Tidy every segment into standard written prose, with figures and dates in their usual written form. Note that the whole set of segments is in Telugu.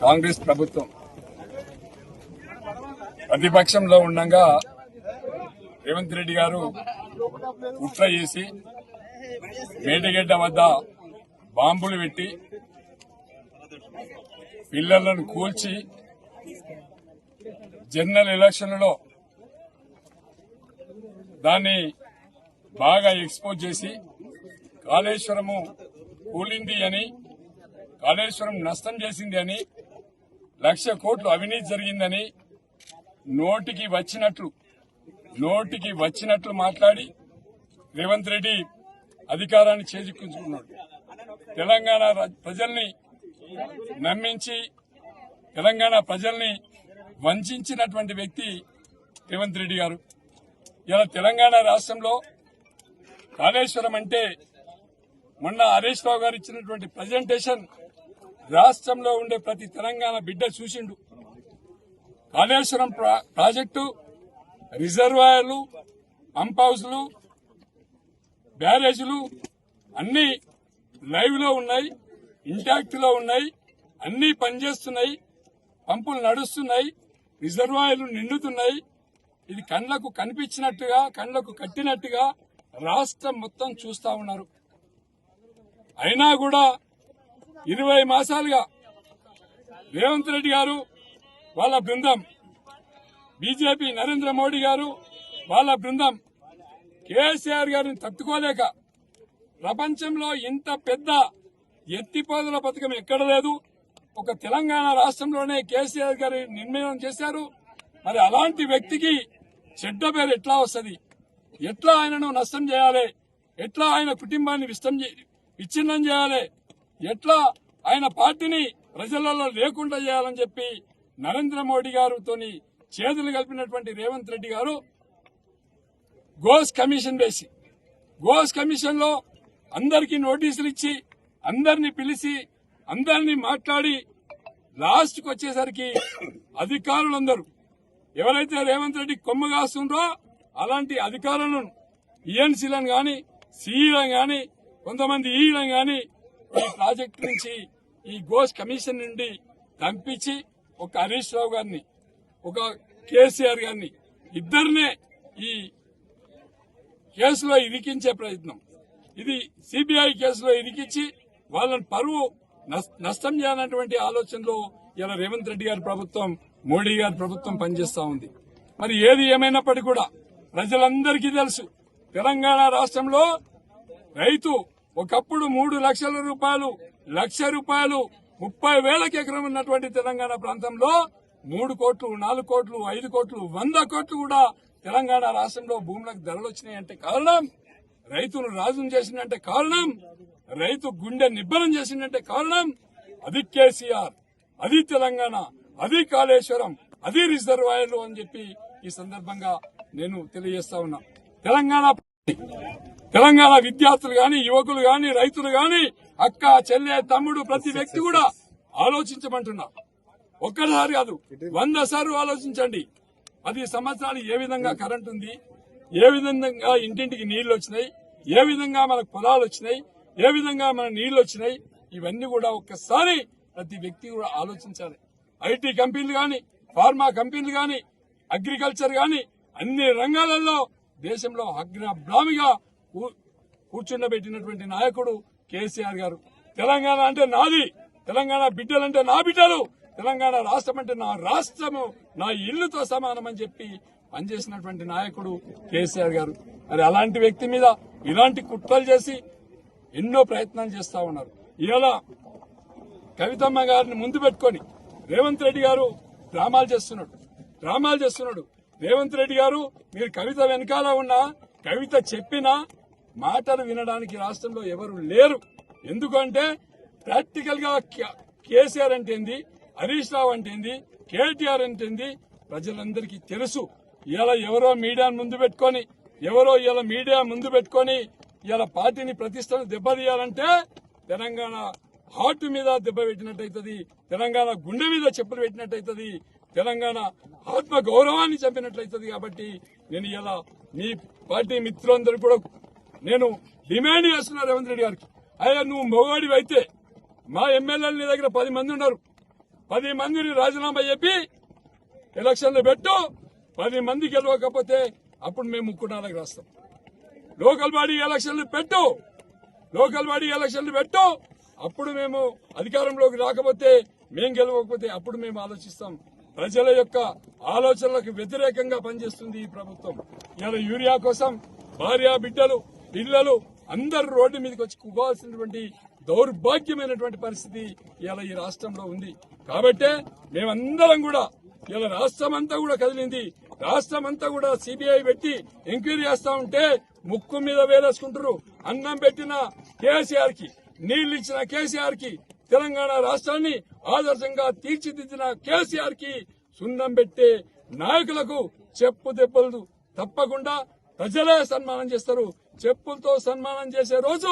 కాంగ్రెస్ ప్రభుత్వం ప్రతిపక్షంలో ఉండగా రేవంత్ రెడ్డి గారు కుట్ర చేసి మేడిగడ్డ వద్ద బాంబులు పెట్టి పిల్లలను కూల్చి జనరల్ ఎలక్షన్లలో దాన్ని బాగా ఎక్స్పోజ్ చేసి కాళేశ్వరము కూలింది అని, కాళేశ్వరం నష్టం చేసింది అని, 1,00,000 కోట్లు అవినీతి జరిగిందని నోటికి వచ్చినట్లు మాట్లాడి రేవంత్ రెడ్డి అధికారాన్ని చేజిక్కించుకున్నాడు. తెలంగాణ ప్రజల్ని నమ్మించి తెలంగాణ ప్రజల్ని వంచినటువంటి వ్యక్తి రేవంత్ రెడ్డి గారు. ఇలా తెలంగాణ రాష్ట్రంలో కాళేశ్వరం అంటే మొన్న హరీష్ రావు గారు ఇచ్చినటువంటి ప్రజెంటేషన్ రాష్ట్రంలో ఉండే ప్రతి తెలంగాణ బిడ్డ చూసిండు. కాళేశ్వరం ప్రాజెక్టు రిజర్వాయర్లు, పంప్ హౌస్లు, బ్యారేజీలు అన్ని లైవ్ లో ఉన్నాయి, ఇంటాక్ట్ లో ఉన్నాయి, అన్ని పనిచేస్తున్నాయి, పంపులు నడుస్తున్నాయి, రిజర్వాయర్లు నిండుతున్నాయి. ఇది కళ్లకు కనిపించినట్టుగా, కళ్లకు కట్టినట్టుగా రాష్ట్రం మొత్తం చూస్తా ఉన్నారు. అయినా కూడా 20 మాసాలుగా రేవంత్ రెడ్డి గారు వాళ్ళ బృందం, బీజేపీ నరేంద్ర మోడీ గారు వాళ్ళ బృందం కేసీఆర్ గారిని తట్టుకోలేక ప్రపంచంలో ఇంత పెద్ద ఎత్తిపోతల పథకం ఎక్కడ లేదు, ఒక తెలంగాణ రాష్ట్రంలోనే కేసీఆర్ గారు నిర్ణయం చేశారు. మరి అలాంటి వ్యక్తికి చెడ్డ పేరు ఎట్లా వస్తుంది? ఎట్లా ఆయనను నష్టం చేయాలి? ఎట్లా ఆయన కుటుంబాన్ని విచ్ఛిన్నం చేయాలి? ఎట్లా ఆయన పార్టీని ప్రజలలో లేకుండా చేయాలని చెప్పి నరేంద్ర మోడీ గారితో చేతులు కలిపినటువంటి రేవంత్ రెడ్డి గారు గోస్ కమిషన్ వేసి, గోస్ కమిషన్ లో అందరికీ నోటీసులు ఇచ్చి, అందరినీ పిలిచి, అందరినీ మాట్లాడి లాస్ట్ కు వచ్చేసరికి అధికారులందరూ ఎవరైతే రేవంత్ రెడ్డి కొమ్ము కాస్తుండ్రో అలాంటి అధికారులను, ఈఎన్సీలను గాని, సిఈలను గాని, కొంతమంది ఈలను గాని ఈ ప్రాజెక్టు నుంచి, ఈ గోస్ కమిషన్ నుండి పంపించి ఒక హరీష్ రావు గారిని, ఒక కేసీఆర్ గారిని, ఇద్దరినే ఈ కేసులో ఇరికించే ప్రయత్నం. ఇది సిబిఐ కేసులో ఇరికించి వాళ్ళని పరువు నష్టం చేయాలన్నటువంటి ఆలోచనలో ఇలా రేవంత్ రెడ్డి గారి ప్రభుత్వం, మోడీ గారి ప్రభుత్వం పనిచేస్తా ఉంది. మరి ఏది ఏమైనప్పటికీ కూడా ప్రజలందరికీ తెలుసు, తెలంగాణ రాష్ట్రంలో రైతు ఒకప్పుడు 3 లక్షల రూపాయలు, 1,00,000 రూపాయలు, 30,000 ఎకరం ఉన్నటువంటి తెలంగాణ ప్రాంతంలో 3 కోట్లు, 4 కోట్లు, 5 కోట్లు, 100 కోట్లు కూడా తెలంగాణ రాష్ట్రంలో భూములకు ధరలు వచ్చినాయంటే కారణం, రైతును రాజును చేసిందంటే కారణం, రైతు గుండె నిబ్బరం చేసిందంటే కారణం అది కేసీఆర్, అది తెలంగాణ, అది కాళేశ్వరం, అది రిజర్వాయర్లు అని చెప్పి ఈ సందర్భంగా నేను తెలియజేస్తా ఉన్నా. తెలంగాణ విద్యార్థులు గాని, యువకులు గాని, రైతులు గాని, అక్క, చెల్లె, తమ్ముడు, ప్రతి వ్యక్తి కూడా ఆలోచించమంటున్నా. ఒక్కసారి కాదు, 100 సార్లు ఆలోచించండి. 10 సంవత్సరాలు ఏ విధంగా కరెంట్ ఉంది, ఏ విధంగా ఇంటింటికి నీళ్లు వచ్చినాయి, ఏ విధంగా మనకు పొలాలు వచ్చినాయి, ఏ విధంగా మన నీళ్లు వచ్చినాయి, ఇవన్నీ కూడా ఒక్కసారి ప్రతి వ్యక్తి కూడా ఆలోచించాలి. ఐటీ కంపెనీలు గాని, ఫార్మా కంపెనీలు గాని, అగ్రికల్చర్ గాని, అన్ని రంగాలలో దేశంలో అగ్రభ్రామిగా కూర్చుండబెట్టినటువంటి నాయకుడు కేసీఆర్ గారు. తెలంగాణ అంటే నాది, తెలంగాణ బిడ్డలంటే నా బిడ్డలు, తెలంగాణ రాష్ట్రం అంటే నా రాష్ట్రము, నా ఇల్లుతో సమానమని చెప్పి పనిచేసినటువంటి నాయకుడు కేసీఆర్ గారు. మరి అలాంటి వ్యక్తి మీద ఇలాంటి కుట్రలు చేసి ఎన్నో ప్రయత్నాలు చేస్తా ఉన్నారు. ఇలా కవితమ్మ గారిని ముందు పెట్టుకుని రేవంత్ రెడ్డి గారు డ్రామాలు చేస్తున్నాడు. రేవంత్ రెడ్డి గారు, మీరు కవిత వెనకాల ఉన్న, కవిత చెప్పిన మాటలు వినడానికి రాష్ట్రంలో ఎవరు లేరు. ఎందుకంటే ప్రాక్టికల్ గా కేసీఆర్ అంటే ఏంది, హరీష్ రావు అంటే ఏంది, కేటీఆర్ అంటే ఏంది ప్రజలందరికీ తెలుసు. ఇలా ఎవరో మీడియా ముందు పెట్టుకొని ఇలా పార్టీని ప్రతిష్టను దెబ్బతీయాలంటే తెలంగాణ హార్ట్ మీద దెబ్బ పెట్టినట్టయితది, తెలంగాణ గుండె మీద చెప్పులు పెట్టినట్టయితది, తెలంగాణ ఆత్మ గౌరవాన్ని చంపినట్లయితది. కాబట్టి నేను ఇలా మీ పార్టీ మిత్రులందరూ కూడా నేను డిమాండ్ చేస్తున్నా రేవంత్ రెడ్డి గారికి, అయ్యా నువ్వు మొగాడివైతే మా ఎమ్మెల్యేలు నీ దగ్గర 10 మంది ఉన్నారు, 10 మందిని రాజీనామా చెప్పి ఎలక్షన్లు పెట్టు, 10 మంది గెలవకపోతే అప్పుడు మేము ముక్కునాలకు రాస్తాం. లోకల్ బాడీ ఎలక్షన్లు పెట్టు, లోకల్ బాడీ ఎలక్షన్లు పెట్టు, అప్పుడు మేము అధికారంలోకి రాకపోతే, మేము గెలవకపోతే అప్పుడు మేము ఆలోచిస్తాం. ప్రజల యొక్క ఆలోచనలకు వ్యతిరేకంగా పనిచేస్తుంది ఈ ప్రభుత్వం. ఇలా యూరియా కోసం భార్య బిడ్డలు పిల్లలు అందరూ రోడ్డు మీదకి వచ్చి కువ్వాల్సినటువంటి దౌర్భాగ్యమైనటువంటి పరిస్థితి ఇలా ఈ రాష్ట్రంలో ఉంది. కాబట్టే మేమందరం కూడా ఇలా రాష్ట్రం అంతా కూడా కదిలింది. రాష్ట్రం అంతా కూడా సిబిఐ పెట్టి ఎంక్వైరీ చేస్తా ఉంటే ముక్కు మీద వేలేసుకుంటారు. అన్నం పెట్టిన కేసీఆర్ కి, నీళ్లు ఇచ్చిన కేసీఆర్ కి, తెలంగాణ రాష్ట్రాన్ని ఆదర్శంగా తీర్చిదిద్దిన కేసీఆర్ కి సున్నం పెట్టే నాయకులకు చెప్పు దెబ్బలు తప్పకుండా ప్రజలే సన్మానం చేస్తారు. చెప్పులతో సన్మానం చేసే రోజు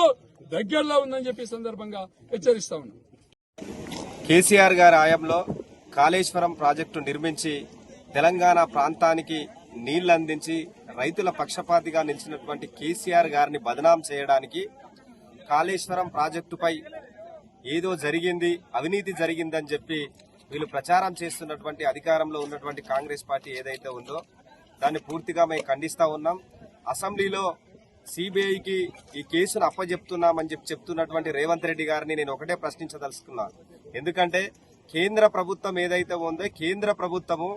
దగ్గరలో ఉందని చెప్పి సందర్భంగా హెచ్చరిస్తా ఉన్నాం. కేసీఆర్ గారి హయాంలో కాళేశ్వరం ప్రాజెక్టు నిర్మించి తెలంగాణ ప్రాంతానికి నీళ్లు అందించి రైతుల పక్షపాతిగా నిలిచినటువంటి కేసీఆర్ గారిని బదనాం చేయడానికి కాళేశ్వరం ప్రాజెక్టుపై ఏదో జరిగింది, అవినీతి జరిగిందని చెప్పి వీళ్ళు ప్రచారం చేస్తున్నటువంటి అధికారంలో ఉన్నటువంటి కాంగ్రెస్ పార్టీ ఏదైతే ఉందో దాన్ని పూర్తిగా మేము ఖండిస్తా ఉన్నాం. అసెంబ్లీలో సిబిఐకి ఈ కేసును అప్పజెప్తున్నామని చెప్తున్నటువంటి రేవంత్ రెడ్డి గారిని నేను ఒకటే ప్రశ్నించదలుచుకున్నాను. ఎందుకంటే కేంద్ర ప్రభుత్వం ఏదైతే ఉందో కేంద్ర ప్రభుత్వము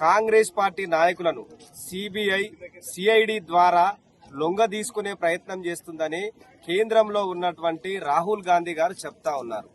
కాంగ్రెస్ పార్టీ నాయకులను సిబిఐ సిఐడి ద్వారా లొంగ తీసుకునే ప్రయత్నం చేస్తుందని కేంద్రంలో ఉన్నటువంటి రాహుల్ గాంధీ గారు చెప్తా ఉన్నారు.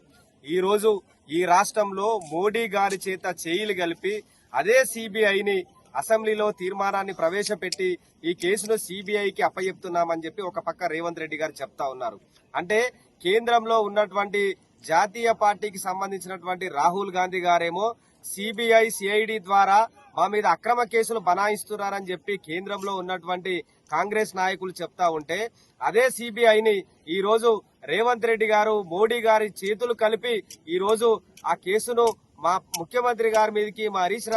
ఈ రోజు ఈ రాష్ట్రంలో మోడీ గారి చేత చేయిలు కలిపి అదే సిబిఐని అసెంబ్లీలో తీర్మానాన్ని ప్రవేశపెట్టి ఈ కేసును సిబిఐకి అప్పచెప్తున్నామని చెప్పి ఒక పక్క రేవంత్ రెడ్డి గారు చెప్తా ఉన్నారు. అంటే కేంద్రంలో ఉన్నటువంటి జాతీయ పార్టీకి సంబంధించినటువంటి రాహుల్ గాంధీ గారేమో సిబిఐ సిఐడి ద్వారా మా మీద అక్రమ కేసులు బనాయిస్తున్నారని చెప్పి కేంద్రంలో ఉన్నటువంటి కాంగ్రెస్ నాయకులు చెప్తా ఉంటే అదే సిబిఐని ఈ రోజు రేవంత్ రెడ్డి గారు మోడీ గారి చేతులు కలిపి ఈ రోజు ఆ కేసును మా ముఖ్యమంత్రి గారి మీదకి మా హరీష్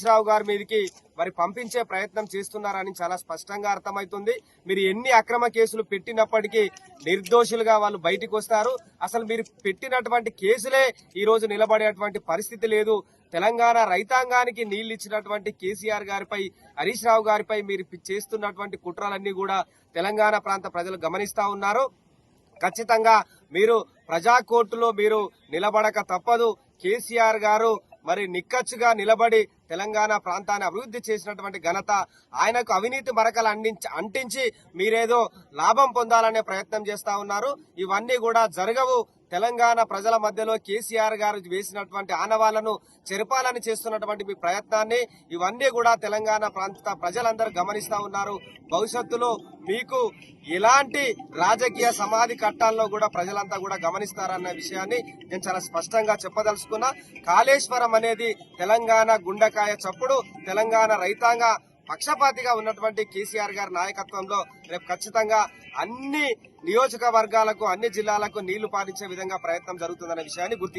రావు గారి మీదకి మరి పంపించే ప్రయత్నం చేస్తున్నారని చాలా స్పష్టంగా అర్థమవుతుంది. మీరు ఎన్ని అక్రమ కేసులు పెట్టినప్పటికీ నిర్దోషులుగా వాళ్ళు బయటికి వస్తారు. అసలు మీరు పెట్టినటువంటి కేసులే ఈ రోజు నిలబడేటువంటి పరిస్థితి లేదు. తెలంగాణ రైతాంగానికి నీళ్లు ఇచ్చినటువంటి కేసీఆర్ గారిపై, హరీష్ రావు గారిపై మీరు చేస్తున్నటువంటి కుట్రలన్నీ కూడా తెలంగాణ ప్రాంత ప్రజలు గమనిస్తా ఉన్నారు. ఖచ్చితంగా మీరు ప్రజా కోర్టులో మీరు నిలబడక తప్పదు. కేసీఆర్ గారు మరి నిక్కచ్చుగా నిలబడి తెలంగాణ ప్రాంతాన్ని అభివృద్ధి చేసినటువంటి ఘనత ఆయనకు అవినీతి మరకలు అంటించి మీరేదో లాభం పొందాలనే ప్రయత్నం చేస్తా ఉన్నారు. ఇవన్నీ కూడా జరగవు. తెలంగాణ ప్రజల మధ్యలో కేసీఆర్ గారు వేసినటువంటి ఆనవాళ్లను చెరపాలని చేస్తున్నటువంటి మీ ప్రయత్నాన్ని ఇవన్నీ కూడా తెలంగాణ ప్రాంత ప్రజలందరూ గమనిస్తా ఉన్నారు. భవిష్యత్తులో మీకు ఎలాంటి రాజకీయ సమాధి కట్టాల్లో కూడా ప్రజలంతా కూడా గమనిస్తారన్న విషయాన్ని నేను చాలా స్పష్టంగా చెప్పదలుచుకున్నా. కాళేశ్వరం అనేది తెలంగాణ గుండెకాయ చప్పుడు. తెలంగాణ రైతాంగ పక్షపాతిగా ఉన్నటువంటి కేసీఆర్ గారి నాయకత్వంలో రేపు ఖచ్చితంగా అన్ని నియోజకవర్గాలకు, అన్ని జిల్లాలకు నీళ్లు పారించే విధంగా ప్రయత్నం జరుగుతుందనే విషయాన్ని గుర్తు